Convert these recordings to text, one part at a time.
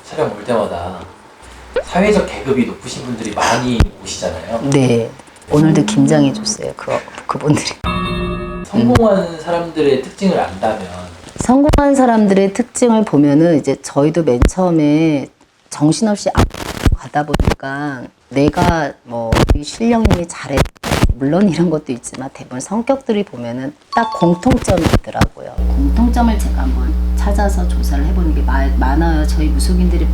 촬영 올 때마다 사회적 계급이 높으신 분들이 많이 오시잖아요. 네. 오늘도 김장해줬어요. 그분들이. 성공한 사람들의 특징을 안다면 성공한 사람들의 특징을 보면은 이제 저희도 맨 처음에 정신없이 가다 보니까 내가 뭐 실력이 잘해 물론 이런 것도 있지만 대부분 성격들이 보면은 딱 공통점이 있더라고요. 공통점을 제가 한번 찾아서 조사를 해보는 게 많아요. 저희 무속인들이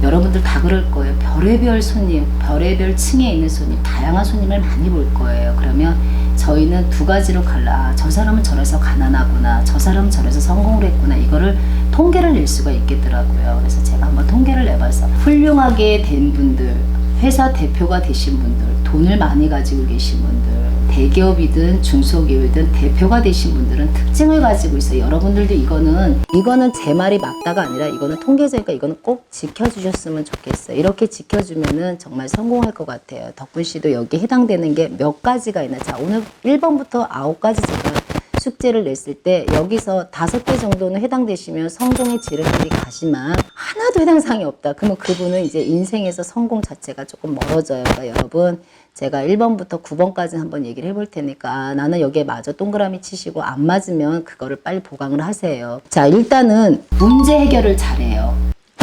여러분들 다 그럴 거예요. 별의별 손님, 별의별 층에 있는 손님, 다양한 손님을 많이 볼 거예요. 그러면 저희는 두 가지로 갈라. 저 사람은 저래서 가난하구나. 저 사람은 저래서 성공을 했구나. 이거를 통계를 낼 수가 있겠더라고요. 그래서 제가 한번 통계를 내봐서 훌륭하게 된 분들, 회사 대표가 되신 분들, 돈을 많이 가지고 계신 분들, 대기업이든 중소기업이든 대표가 되신 분들은 특징을 가지고 있어요. 여러분들도 이거는 제 말이 맞다가 아니라 이거는 통계적이니까 이거는 꼭 지켜주셨으면 좋겠어요. 이렇게 지켜주면은 정말 성공할 것 같아요. 덕분 씨도 여기 해당되는 게 몇 가지가 있나. 자, 오늘 1번부터 9가지 제가 숙제를 냈을 때 여기서 5개 정도는 해당되시면 성공의 지름길이 가지만 하나도 해당사항이 없다. 그러면 그분은 이제 인생에서 성공 자체가 조금 멀어져요. 그러니까 여러분 제가 1번부터 9번까지 한번 얘기를 해볼 테니까 나는 여기에 맞아 동그라미 치시고 안 맞으면 그거를 빨리 보강을 하세요. 자, 일단은 문제 해결을 잘해요.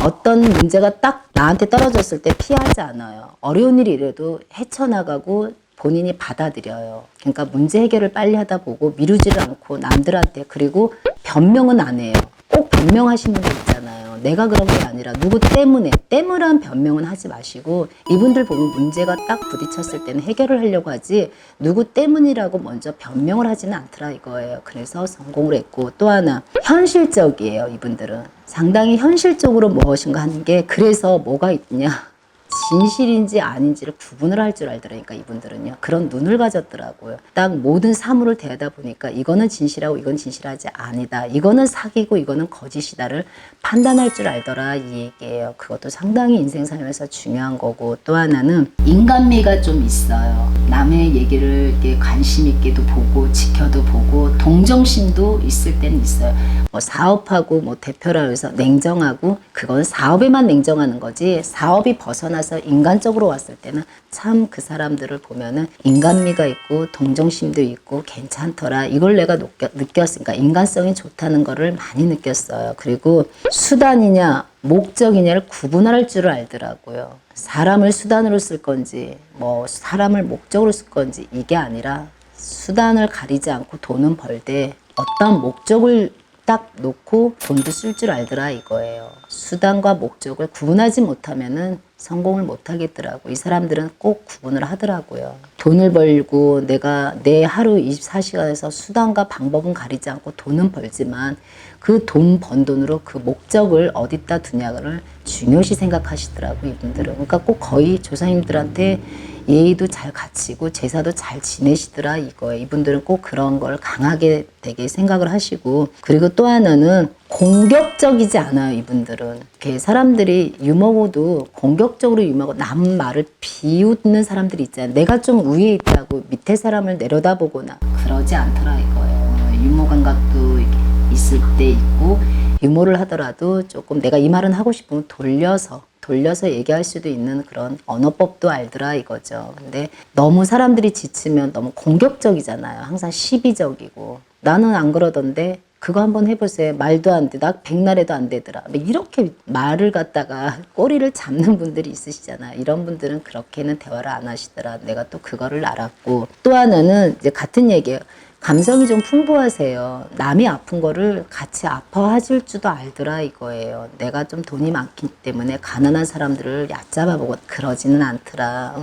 어떤 문제가 딱 나한테 떨어졌을 때 피하지 않아요. 어려운 일이 이래도 헤쳐나가고 본인이 받아들여요. 그러니까 문제 해결을 빨리 하다 보고 미루지를 않고 남들한테, 그리고 변명은 안 해요. 꼭 변명하신 분들 있잖아요. 내가 그런 게 아니라 누구 때문한 변명은 하지 마시고, 이분들 보면 문제가 딱 부딪혔을 때는 해결을 하려고 하지 누구 때문이라고 먼저 변명을 하지는 않더라 이거예요. 그래서 성공을 했고, 또 하나 현실적이에요. 이분들은 상당히 현실적으로 무엇인가 하는 게, 그래서 뭐가 있냐, 진실인지 아닌지를 구분을 할 줄 알더라니까 이분들은요. 그런 눈을 가졌더라고요. 딱 모든 사물을 대하다 보니까 이거는 진실하고 이건 진실하지 아니다, 이거는 사기고 이거는 거짓이다를 판단할 줄 알더라 이 얘기예요. 그것도 상당히 인생 살면서 중요한 거고, 또 하나는 인간미가 좀 있어요. 남의 얘기를 이렇게 관심 있게도 보고 지켜도 보고 동정심도 있을 때는 있어요. 뭐 사업하고 뭐 대표라 해서 냉정하고, 그건 사업에만 냉정하는 거지 사업이 벗어나서 인간적으로 왔을 때는 참 그 사람들을 보면은 인간미가 있고 동정심도 있고 괜찮더라, 이걸 내가 느꼈으니까 인간성이 좋다는 거를 많이 느꼈어요. 그리고 수단이냐 목적이냐를 구분할 줄 알더라고요. 사람을 수단으로 쓸 건지 뭐 사람을 목적으로 쓸 건지 이게 아니라 수단을 가리지 않고 돈은 벌되 어떤 목적을 딱 놓고 돈도 쓸 줄 알더라 이거예요. 수단과 목적을 구분하지 못하면은 성공을 못 하겠더라고. 이 사람들은 꼭 구분을 하더라고요. 돈을 벌고 내가 내 하루 24시간에서 수단과 방법은 가리지 않고 돈은 벌지만 그 돈 번 돈으로 그 목적을 어디다 두냐를 중요시 생각하시더라고 이분들은. 그러니까 꼭 거의 조상님들한테 예의도 잘 갖추고 제사도 잘 지내시더라 이거예요. 이분들은 꼭 그런 걸 강하게 되게 생각을 하시고, 그리고 또 하나는 공격적이지 않아요 이분들은. 이렇게 사람들이 유머고도 공격적으로 유머고 남 말을 비웃는 사람들이 있잖아요. 내가 좀 위에 있다고 밑에 사람을 내려다보거나 그러지 않더라 이거예요. 유머 감각도 있을 때 있고, 유머를 하더라도 조금 내가 이 말은 하고 싶으면 돌려서 얘기할 수도 있는 그런 언어법도 알더라 이거죠. 근데 너무 사람들이 지치면 너무 공격적이잖아요. 항상 시비적이고. 나는 안 그러던데 그거 한번 해보세요. 말도 안 돼. 나 백날에도 안 되더라. 이렇게 말을 갖다가 꼬리를 잡는 분들이 있으시잖아요. 이런 분들은 그렇게는 대화를 안 하시더라. 내가 또 그거를 알았고, 또 하나는 이제 같은 얘기예요. 감성이 좀 풍부하세요. 남이 아픈 거를 같이 아파해줄 줄도 알더라 이거예요. 내가 좀 돈이 많기 때문에 가난한 사람들을 얕잡아보고 그러지는 않더라.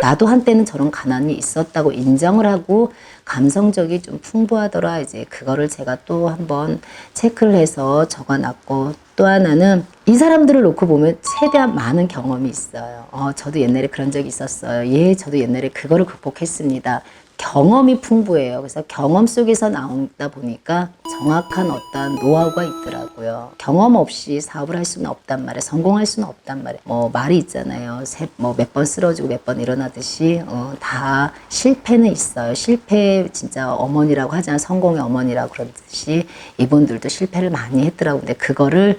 나도 한때는 저런 가난이 있었다고 인정을 하고 감성적이 좀 풍부하더라. 이제 그거를 제가 또 한번 체크를 해서 적어놨고, 또 하나는 이 사람들을 놓고 보면 최대한 많은 경험이 있어요. 저도 옛날에 그런 적이 있었어요. 예, 저도 옛날에 그거를 극복했습니다. 경험이 풍부해요. 그래서 경험 속에서 나오다 보니까 정확한 어떤 노하우가 있더라고요. 경험 없이 사업을 할 수는 없단 말이에요. 성공할 수는 없단 말이에요. 뭐 말이 있잖아요. 몇 번 쓰러지고 몇 번 일어나듯이 다 실패는 있어요. 실패 진짜 어머니라고 하잖아요. 성공의 어머니라고 그러듯이 이분들도 실패를 많이 했더라고요. 근데 그거를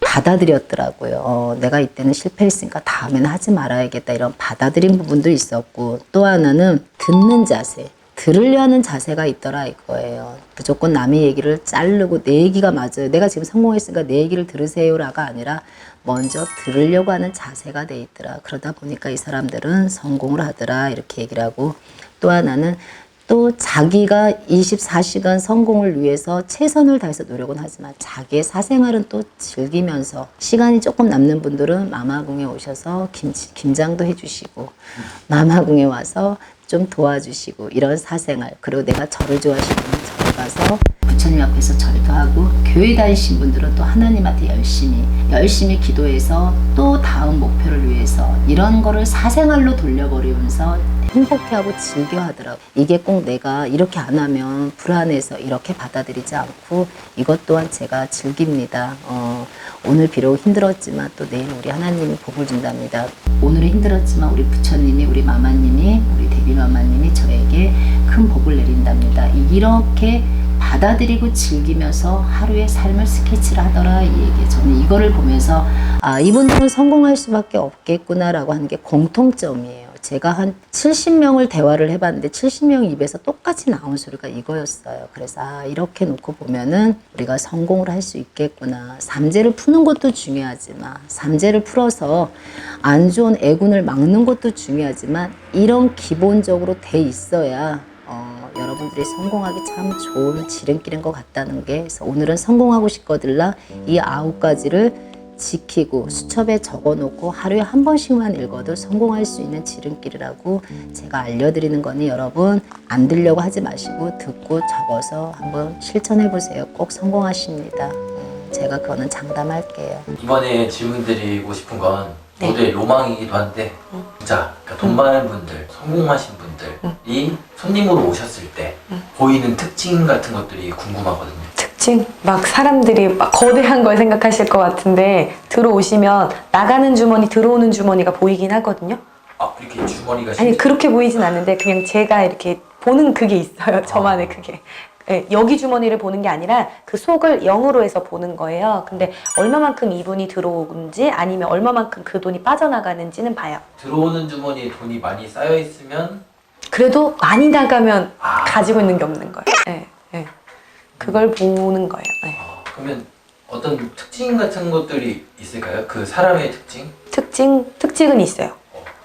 받아들였더라고요. 내가 이때는 실패했으니까 다음에는 하지 말아야겠다 이런 받아들인 부분도 있었고 또 하나는 듣는 자세. 들으려 하는 자세가 있더라 이거예요. 무조건 남의 얘기를 자르고 내 얘기가 맞아요. 내가 지금 성공했으니까 내 얘기를 들으세요라가 아니라 먼저 들으려고 하는 자세가 돼 있더라. 그러다 보니까 이 사람들은 성공을 하더라 이렇게 얘기를 하고 또 하나는 또 자기가 24시간 성공을 위해서 최선을 다해서 노력은 하지만 자기의 사생활은 또 즐기면서 시간이 조금 남는 분들은 마마궁에 오셔서 김장도 해주시고 마마궁에 와서 좀 도와주시고 이런 사생활 그리고 내가 절을 좋아하시는 절 가서 부처님 앞에서 절도 하고 교회 다니신 분들은 또 하나님한테 열심히 기도해서 또 다음 목표를 위해서 이런 거를 사생활로 돌려버리면서 행복해하고 즐겨하더라고. 이게 꼭 내가 이렇게 안 하면 불안해서 이렇게 받아들이지 않고 이것 또한 제가 즐깁니다. 오늘 비록 힘들었지만 또 내일 우리 하나님이 복을 준답니다. 오늘은 힘들었지만 우리 부처님이 우리 마마님이 우리 대비마마님이 저에게 큰 복을 내린답니다. 이렇게 받아들이고 즐기면서 하루의 삶을 스케치를 하더라 이 얘기. 저는 이거를 보면서 아 이분들은 성공할 수밖에 없겠구나라고 하는 게 공통점이에요. 제가 한 70명을 대화를 해봤는데 70명 입에서 똑같이 나온 소리가 이거였어요. 그래서 아 이렇게 놓고 보면은 우리가 성공을 할 수 있겠구나. 삼재를 푸는 것도 중요하지만 삼재를 풀어서 안 좋은 애군을 막는 것도 중요하지만 이런 기본적으로 돼 있어야 여러분들이 성공하기 참 좋은 지름길인 것 같다는 게 그래서 오늘은 성공하고 싶거들라 이 9가지를 지키고 수첩에 적어놓고 하루에 한 번씩만 읽어도 성공할 수 있는 지름길이라고 제가 알려드리는 거니 여러분 안 들려고 하지 마시고 듣고 적어서 한번 실천해 보세요. 꼭 성공하십니다. 제가 그거는 장담할게요. 이번에 질문 드리고 싶은 건 모두의 로망이기도 한데 진짜 그러니까 돈 많은 분들, 성공하신 분들이 손님으로 오셨을 때 보이는 특징 같은 것들이 궁금하거든요. 특징? 막 사람들이 막 거대한 걸 생각하실 것 같은데 들어오시면 나가는 주머니 들어오는 주머니가 보이긴 하거든요. 아 이렇게 주머니가 아니 그렇게 보이진 않는데 그냥 제가 이렇게 보는 그게 있어요. 저만의 그게. 네, 여기 주머니를 보는 게 아니라 그 속을 0으로 해서 보는 거예요. 근데 얼마만큼 이분이 들어오는지 아니면 얼마만큼 그 돈이 빠져나가는지는 봐요. 들어오는 주머니에 돈이 많이 쌓여 있으면 그래도 많이 나가면 가지고 있는 게 없는 거예요. 네, 네. 그걸 보는 거예요. 네. 그러면 어떤 특징 같은 것들이 있을까요? 그 사람의 특징? 특징은 있어요.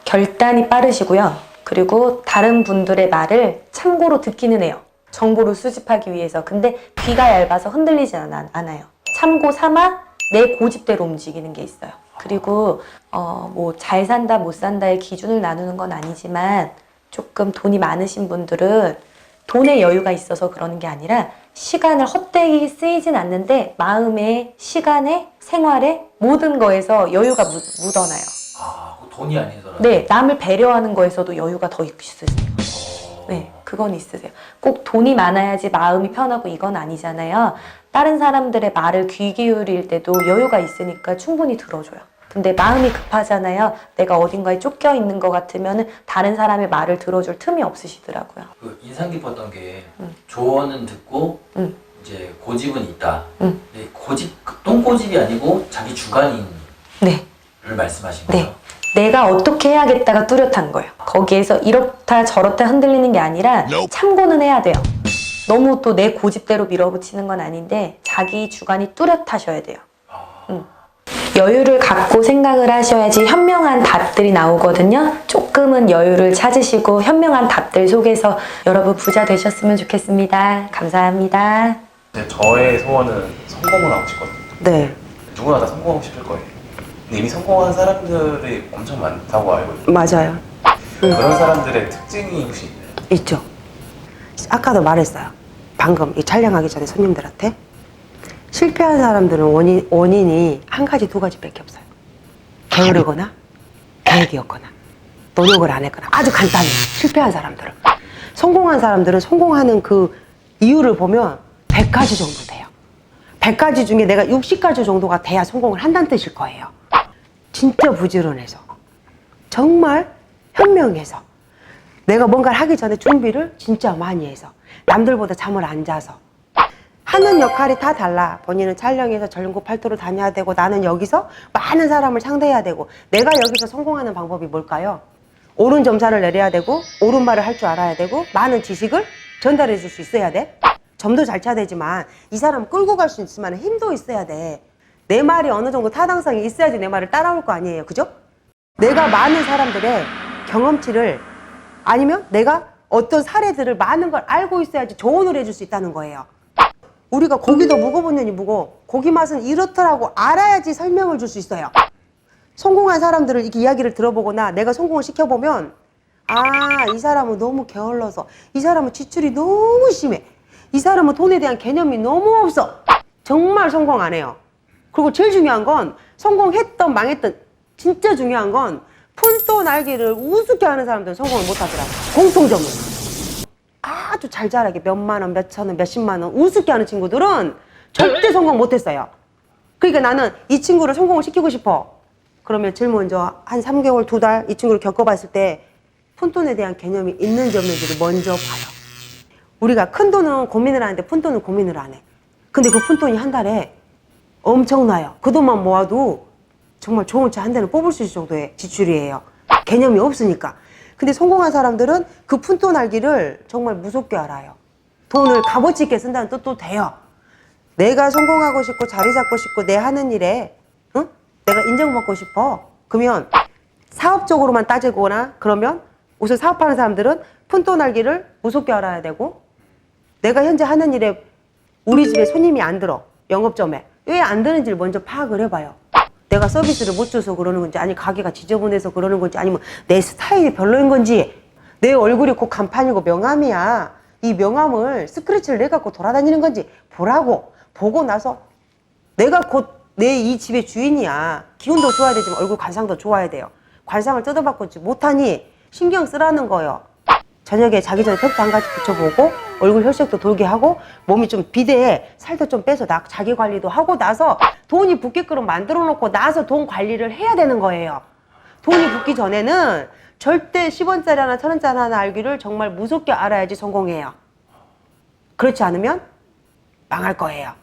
결단이 빠르시고요. 그리고 다른 분들의 말을 참고로 듣기는 해요. 정보를 수집하기 위해서. 근데 귀가 얇아서 흔들리지 않아요. 참고 삼아 내 고집대로 움직이는 게 있어요. 그리고 뭐 잘 산다 못 산다의 기준을 나누는 건 아니지만 조금 돈이 많으신 분들은 돈에 여유가 있어서 그러는 게 아니라 시간을 헛되이 쓰이진 않는데 마음에, 시간에, 생활에 모든 거에서 여유가 묻어나요. 아, 돈이 아니더라도 네, 남을 배려하는 거에서도 여유가 더 있으세요. 네, 그건 있으세요. 꼭 돈이 많아야지 마음이 편하고 이건 아니잖아요. 다른 사람들의 말을 귀 기울일 때도 여유가 있으니까 충분히 들어줘요. 근데 마음이 급하잖아요. 내가 어딘가에 쫓겨 있는 것 같으면 다른 사람의 말을 들어줄 틈이 없으시더라고요. 그 인상 깊었던 게 조언은 듣고 이제 고집은 있다. 근데 똥고집이 아니고 자기 주관인 네. 를 말씀하신 네. 거죠? 내가 어떻게 해야겠다가 뚜렷한 거예요. 거기에서 이렇다 저렇다 흔들리는 게 아니라 참고는 해야 돼요. 너무 또 내 고집대로 밀어붙이는 건 아닌데 자기 주관이 뚜렷하셔야 돼요. 여유를 갖고 생각을 하셔야지 현명한 답들이 나오거든요. 조금은 여유를 찾으시고 현명한 답들 속에서 여러분 부자 되셨으면 좋겠습니다. 감사합니다. 네, 저의 소원은 성공을 하고 싶거든요. 네, 누구나 다 성공하고 싶을 거예요. 근데 이미 성공한 사람들이 엄청 많다고 알고 있어요. 맞아요. 그런 사람들의 특징이 혹시 있나요? 있죠. 아까도 말했어요. 방금 이 촬영하기 전에 손님들한테 실패한 사람들은 원인이 한 가지, 두 가지밖에 없어요. 게으르거나 계획이 없거나 노력을 안 했거나 아주 간단해요. 실패한 사람들은. 성공한 사람들은 성공하는 그 이유를 보면 100가지 정도 돼요. 100가지 중에 내가 60가지 정도가 돼야 성공을 한다는 뜻일 거예요. 진짜 부지런해서 정말 현명해서 내가 뭔가를 하기 전에 준비를 진짜 많이 해서 남들보다 잠을 안 자서 하는 역할이 다 달라. 본인은 촬영에서 전국 팔도로 다녀야 되고 나는 여기서 많은 사람을 상대해야 되고 내가 여기서 성공하는 방법이 뭘까요? 옳은 점사를 내려야 되고 옳은 말을 할 줄 알아야 되고 많은 지식을 전달해 줄 수 있어야 돼. 점도 잘 쳐야 되지만 이 사람 끌고 갈 수 있을 만한 힘도 있어야 돼. 내 말이 어느 정도 타당성이 있어야지 내 말을 따라올 거 아니에요. 그죠? 내가 많은 사람들의 경험치를 아니면 내가 어떤 사례들을 많은 걸 알고 있어야지 조언을 해줄 수 있다는 거예요. 우리가 고기도 묵어보느니 묵어. 고기 맛은 이렇더라고 알아야지 설명을 줄 수 있어요. 성공한 사람들을 이렇게 이야기를 들어보거나 내가 성공을 시켜보면 아, 이 사람은 너무 게을러서 이 사람은 지출이 너무 심해. 이 사람은 돈에 대한 개념이 너무 없어. 정말 성공 안 해요. 그리고 제일 중요한 건 성공했던 망했던 진짜 중요한 건 푼돈 알기를 우습게 하는 사람들은 성공을 못 하더라고. 공통점은. 아주 잘 자라게 몇만 원, 몇천 원, 몇십만 원 우습게 하는 친구들은 절대 성공 못 했어요. 그러니까 나는 이 친구를 성공을 시키고 싶어. 그러면 제일 먼저 한 3개월, 2달 이 친구를 겪어봤을 때 푼돈에 대한 개념이 있는지 없는지를 먼저 봐요. 우리가 큰 돈은 고민을 하는데 푼돈은 고민을 안 해. 근데 그 푼돈이 한 달에 엄청나요. 그 돈만 모아도 정말 좋은 차 한 대는 뽑을 수 있을 정도의 지출이에요. 개념이 없으니까. 근데 성공한 사람들은 그 푼돈 알기를 정말 무섭게 알아요. 돈을 값어치 있게 쓴다는 뜻도 돼요. 내가 성공하고 싶고 자리 잡고 싶고 내 하는 일에 응? 내가 인정받고 싶어. 그러면 사업적으로만 따지거나 그러면 우선 사업하는 사람들은 푼돈 알기를 무섭게 알아야 되고 내가 현재 하는 일에 우리 집에 손님이 안 들어. 영업점에. 왜 안 드는지를 먼저 파악을 해봐요. 내가 서비스를 못 줘서 그러는 건지 아니 가게가 지저분해서 그러는 건지 아니면 내 스타일이 별로인 건지 내 얼굴이 곧 간판이고 명함이야. 이 명함을 스크래치를 내갖고 돌아다니는 건지 보라고. 보고 나서 내가 곧 내 이 집의 주인이야. 기운도 좋아야 되지만 얼굴 관상도 좋아야 돼요. 관상을 뜯어바꾸지 못하니 신경 쓰라는 거예요. 저녁에 자기 전에 팩트 한 가지 붙여보고 얼굴 혈색도 돌게 하고 몸이 좀 비대해 살도 좀 빼서 자기 관리도 하고 나서 돈이 붙게끔 만들어 놓고 나서 돈 관리를 해야 되는 거예요. 돈이 붙기 전에는 절대 10원짜리 하나 1000원짜리 하나 알기를 정말 무섭게 알아야지 성공해요. 그렇지 않으면 망할 거예요.